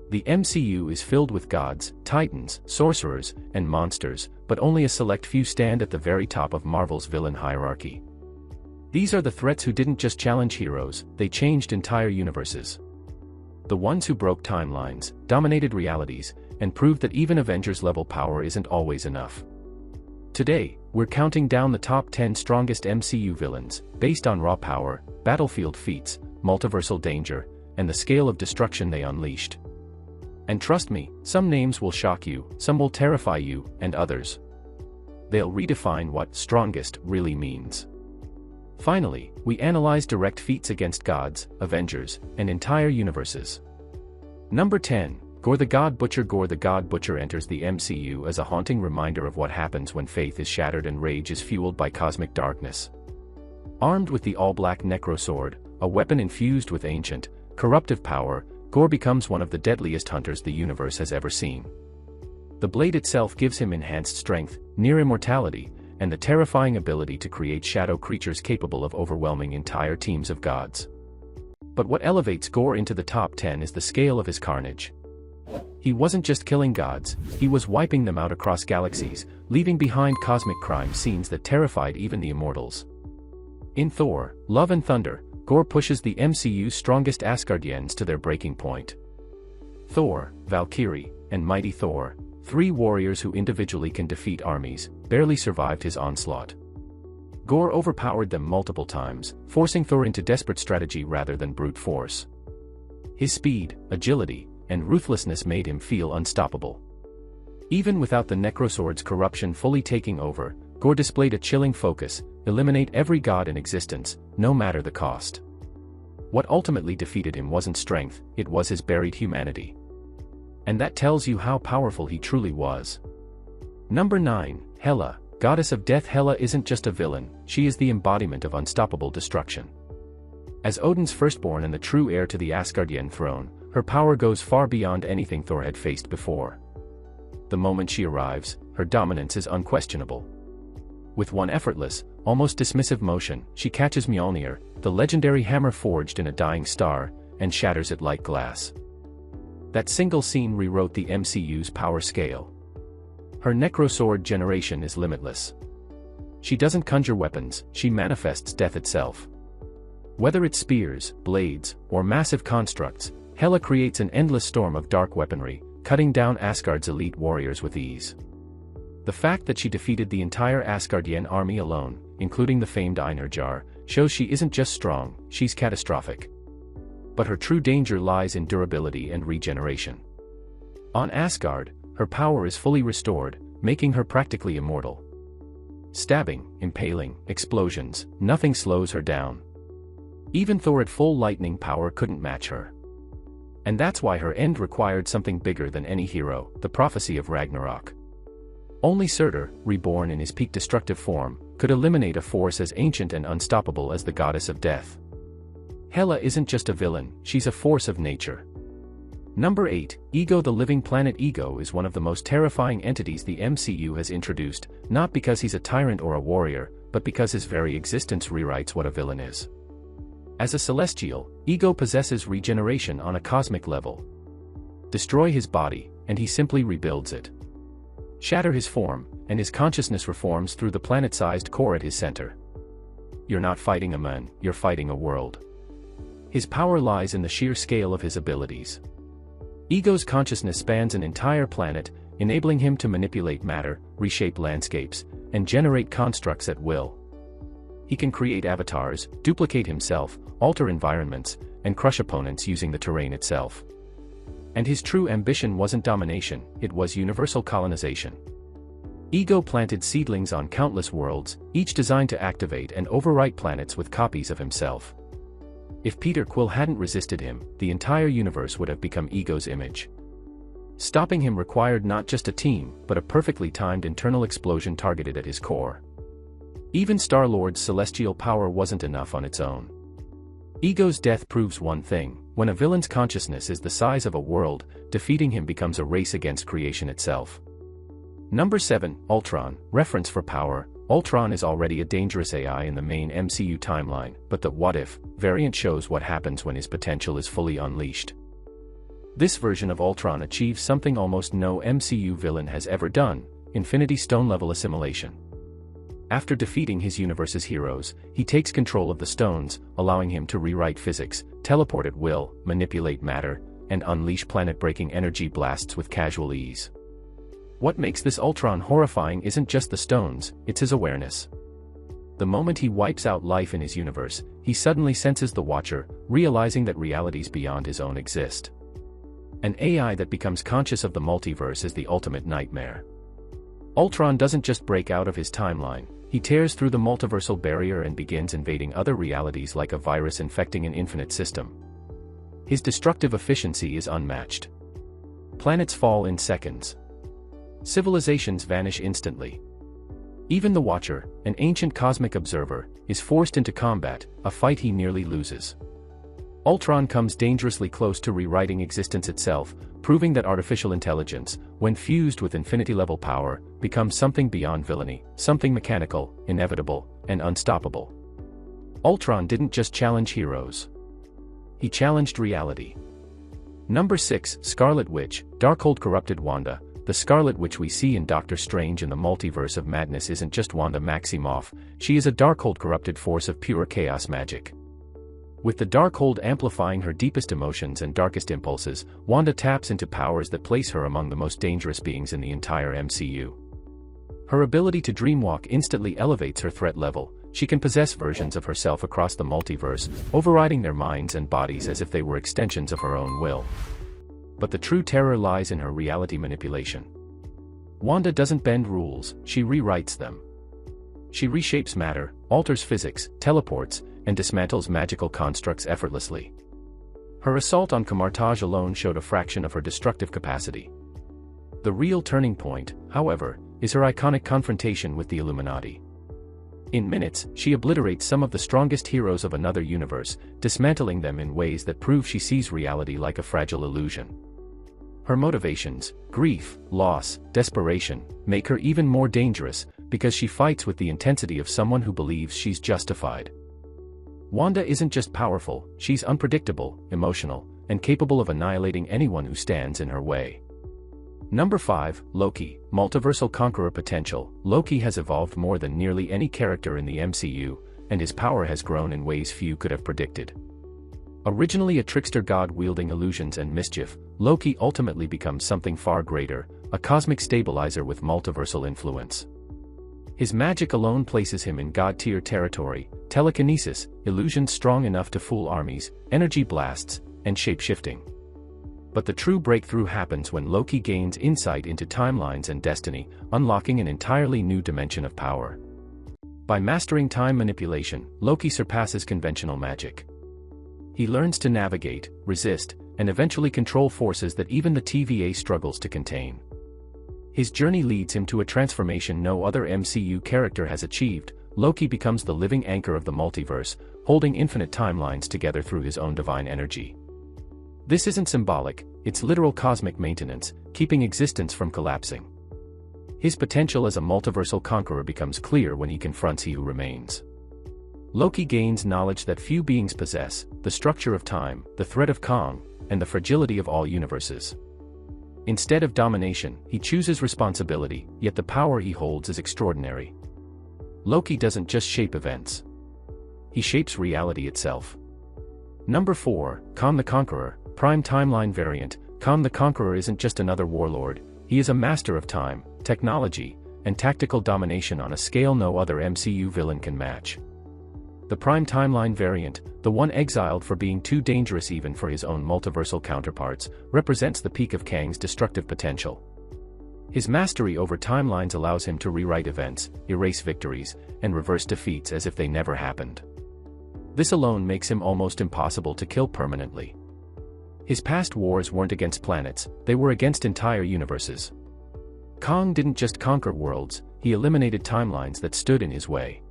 The MCU is filled with gods, titans, sorcerers, and monsters, but only a select few stand at the very top of Marvel's villain hierarchy. These are the threats who didn't just challenge heroes, they changed entire universes. The ones who broke timelines, dominated realities, and proved that even Avengers-level power isn't always enough. Today, we're counting down the top 10 strongest MCU villains, based on raw power, battlefield feats, multiversal danger, and the scale of destruction they unleashed. And trust me, some names will shock you, some will terrify you, and others. They'll redefine what strongest really means. Finally, we analyze direct feats against gods, Avengers, and entire universes. Number 10. Gorr the God Butcher. Gorr the God Butcher enters the MCU as a haunting reminder of what happens when faith is shattered and rage is fueled by cosmic darkness. Armed with the all-black Necrosword, a weapon infused with ancient, corruptive power, Gorr becomes one of the deadliest hunters the universe has ever seen. The blade itself gives him enhanced strength, near immortality, and the terrifying ability to create shadow creatures capable of overwhelming entire teams of gods. But what elevates Gorr into the top 10 is the scale of his carnage. He wasn't just killing gods, he was wiping them out across galaxies, leaving behind cosmic crime scenes that terrified even the immortals. In Thor, Love and Thunder, Gorr pushes the MCU's strongest Asgardians to their breaking point. Thor, Valkyrie, and Mighty Thor, three warriors who individually can defeat armies, barely survived his onslaught. Gorr overpowered them multiple times, forcing Thor into desperate strategy rather than brute force. His speed, agility, and ruthlessness made him feel unstoppable. Even without the Necrosword's corruption fully taking over, Gorr displayed a chilling focus: eliminate every god in existence, no matter the cost. What ultimately defeated him wasn't strength, it was his buried humanity. And that tells you how powerful he truly was. Number 9. Hela, Goddess of Death. Hela isn't just a villain, she is the embodiment of unstoppable destruction. As Odin's firstborn and the true heir to the Asgardian throne, her power goes far beyond anything Thor had faced before. The moment she arrives, her dominance is unquestionable. With one effortless, almost dismissive motion, she catches Mjolnir, the legendary hammer forged in a dying star, and shatters it like glass. That single scene rewrote the MCU's power scale. Her Necrosword generation is limitless. She doesn't conjure weapons, she manifests death itself. Whether it's spears, blades, or massive constructs, Hela creates an endless storm of dark weaponry, cutting down Asgard's elite warriors with ease. The fact that she defeated the entire Asgardian army alone, including the famed Einherjar, shows she isn't just strong, she's catastrophic. But her true danger lies in durability and regeneration. On Asgard, her power is fully restored, making her practically immortal. Stabbing, impaling, explosions, nothing slows her down. Even Thor at full lightning power couldn't match her. And that's why her end required something bigger than any hero, the prophecy of Ragnarok. Only Surtur, reborn in his peak destructive form, could eliminate a force as ancient and unstoppable as the goddess of death. Hela isn't just a villain, she's a force of nature. Number 8. Ego. The living planet. Ego is one of the most terrifying entities the MCU has introduced, not because he's a tyrant or a warrior, but because his very existence rewrites what a villain is. As a celestial, Ego possesses regeneration on a cosmic level. Destroy his body, and he simply rebuilds it. Shatter his form, and his consciousness reforms through the planet-sized core at his center. You're not fighting a man, you're fighting a world. His power lies in the sheer scale of his abilities. Ego's consciousness spans an entire planet, enabling him to manipulate matter, reshape landscapes, and generate constructs at will. He can create avatars, duplicate himself, alter environments, and crush opponents using the terrain itself. And his true ambition wasn't domination, it was universal colonization. Ego planted seedlings on countless worlds, each designed to activate and overwrite planets with copies of himself. If Peter Quill hadn't resisted him, the entire universe would have become Ego's image. Stopping him required not just a team, but a perfectly timed internal explosion targeted at his core. Even Star-Lord's celestial power wasn't enough on its own. Ego's death proves one thing: when a villain's consciousness is the size of a world, defeating him becomes a race against creation itself. Number 7. Ultron. Reference for power. Ultron is already a dangerous AI in the main MCU timeline, but the what-if variant shows what happens when his potential is fully unleashed. This version of Ultron achieves something almost no MCU villain has ever done: Infinity Stone-level assimilation. After defeating his universe's heroes, he takes control of the stones, allowing him to rewrite physics, teleport at will, manipulate matter, and unleash planet-breaking energy blasts with casual ease. What makes this Ultron horrifying isn't just the stones, it's his awareness. The moment he wipes out life in his universe, he suddenly senses the Watcher, realizing that realities beyond his own exist. An AI that becomes conscious of the multiverse is the ultimate nightmare. Ultron doesn't just break out of his timeline, he tears through the multiversal barrier and begins invading other realities like a virus infecting an infinite system. His destructive efficiency is unmatched. Planets fall in seconds. Civilizations vanish instantly. Even the Watcher, an ancient cosmic observer, is forced into combat, a fight he nearly loses. Ultron comes dangerously close to rewriting existence itself, proving that artificial intelligence, when fused with infinity-level power, becomes something beyond villainy, something mechanical, inevitable, and unstoppable. Ultron didn't just challenge heroes. He challenged reality. Number 6, Scarlet Witch. Darkhold corrupted Wanda. The Scarlet Witch we see in Doctor Strange in the Multiverse of Madness isn't just Wanda Maximoff, she is a Darkhold corrupted force of pure chaos magic. With the Darkhold amplifying her deepest emotions and darkest impulses, Wanda taps into powers that place her among the most dangerous beings in the entire MCU. Her ability to dreamwalk instantly elevates her threat level. She can possess versions of herself across the multiverse, overriding their minds and bodies as if they were extensions of her own will. But the true terror lies in her reality manipulation. Wanda doesn't bend rules, she rewrites them. She reshapes matter, alters physics, teleports, and dismantles magical constructs effortlessly. Her assault on Kamar-Taj alone showed a fraction of her destructive capacity. The real turning point, however, is her iconic confrontation with the Illuminati. In minutes, she obliterates some of the strongest heroes of another universe, dismantling them in ways that prove she sees reality like a fragile illusion. Her motivations, grief, loss, desperation, make her even more dangerous, because she fights with the intensity of someone who believes she's justified. Wanda isn't just powerful, she's unpredictable, emotional, and capable of annihilating anyone who stands in her way. Number 5, Loki. Multiversal conqueror potential. Loki has evolved more than nearly any character in the MCU, and his power has grown in ways few could have predicted. Originally a trickster god wielding illusions and mischief, Loki ultimately becomes something far greater, a cosmic stabilizer with multiversal influence. His magic alone places him in god-tier territory: telekinesis, illusions strong enough to fool armies, energy blasts, and shape-shifting. But the true breakthrough happens when Loki gains insight into timelines and destiny, unlocking an entirely new dimension of power. By mastering time manipulation, Loki surpasses conventional magic. He learns to navigate, resist, and eventually control forces that even the TVA struggles to contain. His journey leads him to a transformation no other MCU character has achieved. Loki becomes the living anchor of the multiverse, holding infinite timelines together through his own divine energy. This isn't symbolic, it's literal cosmic maintenance, keeping existence from collapsing. His potential as a multiversal conqueror becomes clear when he confronts He Who Remains. Loki gains knowledge that few beings possess: the structure of time, the threat of Kang, and the fragility of all universes. Instead of domination, he chooses responsibility, yet the power he holds is extraordinary. Loki doesn't just shape events. He shapes reality itself. Number 4, Kang the Conqueror. Prime timeline variant. Kang the Conqueror isn't just another warlord, he is a master of time, technology, and tactical domination on a scale no other MCU villain can match. The Prime timeline variant, the one exiled for being too dangerous even for his own multiversal counterparts, represents the peak of Kang's destructive potential. His mastery over timelines allows him to rewrite events, erase victories, and reverse defeats as if they never happened. This alone makes him almost impossible to kill permanently. His past wars weren't against planets, they were against entire universes. Kang didn't just conquer worlds, he eliminated timelines that stood in his way.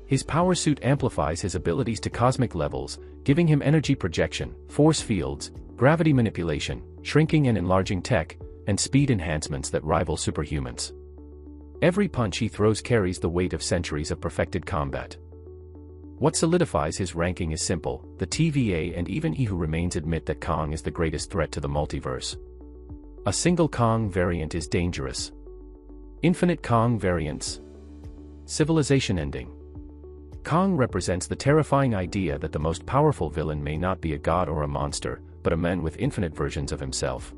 His power suit amplifies his abilities to cosmic levels, giving him energy projection, force fields, gravity manipulation, shrinking and enlarging tech, and speed enhancements that rival superhumans. Every punch he throws carries the weight of centuries of perfected combat. What solidifies his ranking is simple: the TVA and even he who remains admit that Kang is the greatest threat to the multiverse. A single Kang variant is dangerous. Infinite Kang variants. Civilization ending. Kang represents the terrifying idea that the most powerful villain may not be a god or a monster, but a man with infinite versions of himself.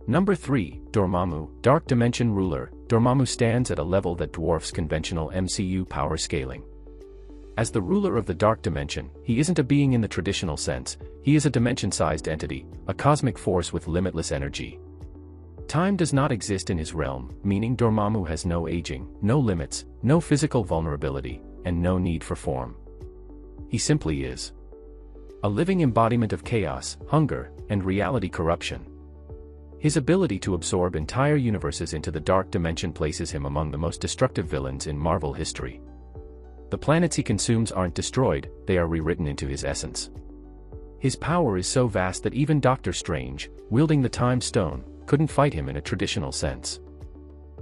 Number 3, Dormammu, Dark Dimension Ruler. Dormammu stands at a level that dwarfs conventional MCU power scaling. As the ruler of the Dark Dimension, he isn't a being in the traditional sense, he is a dimension-sized entity, a cosmic force with limitless energy. Time does not exist in his realm, meaning Dormammu has no aging, no limits, no physical vulnerability, and no need for form. He simply is. A living embodiment of chaos, hunger, and reality corruption. His ability to absorb entire universes into the Dark Dimension places him among the most destructive villains in Marvel history. The planets he consumes aren't destroyed, they are rewritten into his essence. His power is so vast that even Doctor Strange, wielding the Time Stone, couldn't fight him in a traditional sense.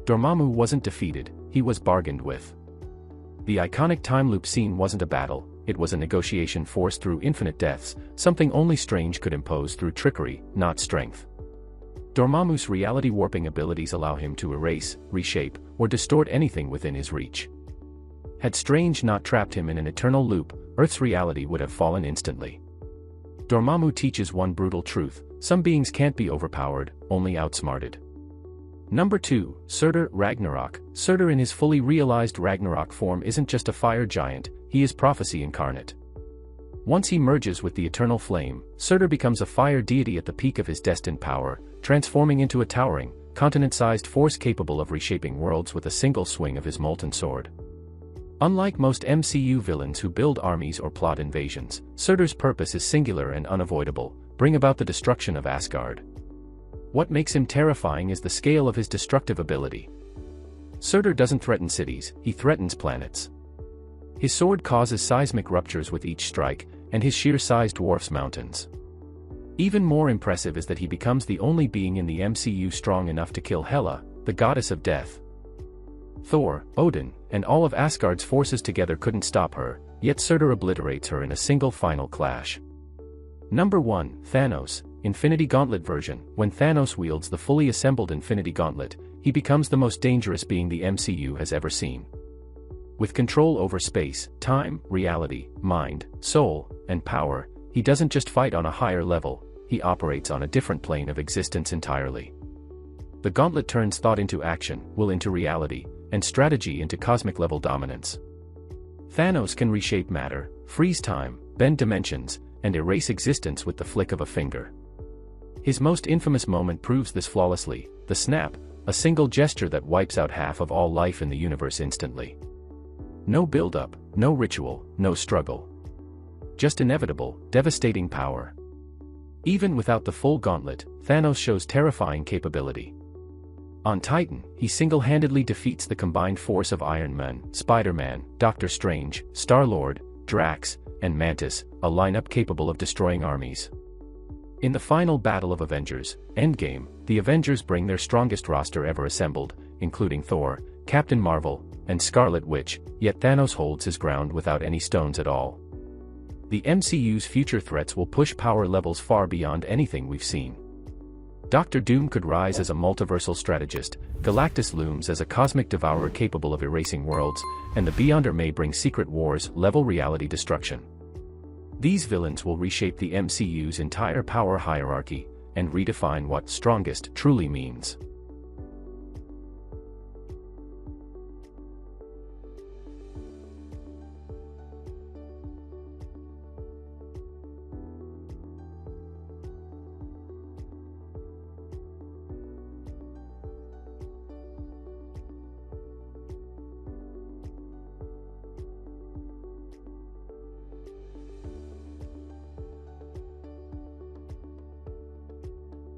Dormammu wasn't defeated, he was bargained with. The iconic time loop scene wasn't a battle, it was a negotiation forced through infinite deaths, something only Strange could impose through trickery, not strength. Dormammu's reality warping abilities allow him to erase, reshape, or distort anything within his reach. Had Strange not trapped him in an eternal loop, Earth's reality would have fallen instantly. Dormammu teaches one brutal truth: some beings can't be overpowered, only outsmarted. Number 2, Surtur Ragnarok. Surtur in his fully realized Ragnarok form isn't just a fire giant, he is prophecy incarnate. Once he merges with the eternal flame, Surtur becomes a fire deity at the peak of his destined power, transforming into a towering, continent-sized force capable of reshaping worlds with a single swing of his molten sword. Unlike most MCU villains who build armies or plot invasions, Surtur's purpose is singular and unavoidable: bring about the destruction of Asgard. What makes him terrifying is the scale of his destructive ability. Surtur doesn't threaten cities, he threatens planets. His sword causes seismic ruptures with each strike, and his sheer size dwarfs mountains. Even more impressive is that he becomes the only being in the MCU strong enough to kill Hela, the goddess of death. Thor, Odin, and all of Asgard's forces together couldn't stop her, yet Surtur obliterates her in a single final clash. Number 1, Thanos, Infinity Gauntlet version. When Thanos wields the fully assembled Infinity Gauntlet, he becomes the most dangerous being the MCU has ever seen. With control over space, time, reality, mind, soul, and power, he doesn't just fight on a higher level, he operates on a different plane of existence entirely. The gauntlet turns thought into action, will into reality, and strategy into cosmic-level dominance. Thanos can reshape matter, freeze time, bend dimensions, and erase existence with the flick of a finger. His most infamous moment proves this flawlessly: the snap, a single gesture that wipes out half of all life in the universe instantly. No build-up, no ritual, no struggle. Just inevitable, devastating power. Even without the full gauntlet, Thanos shows terrifying capability. On Titan, he single-handedly defeats the combined force of Iron Man, Spider-Man, Doctor Strange, Star-Lord, Drax, and Mantis, a lineup capable of destroying armies. In the final battle of Avengers, Endgame, the Avengers bring their strongest roster ever assembled, including Thor, Captain Marvel, and Scarlet Witch, yet Thanos holds his ground without any stones at all. The MCU's future threats will push power levels far beyond anything we've seen. Doctor Doom could rise as a multiversal strategist, Galactus looms as a cosmic devourer capable of erasing worlds, and the Beyonder may bring secret wars-level reality destruction. These villains will reshape the MCU's entire power hierarchy, and redefine what strongest truly means.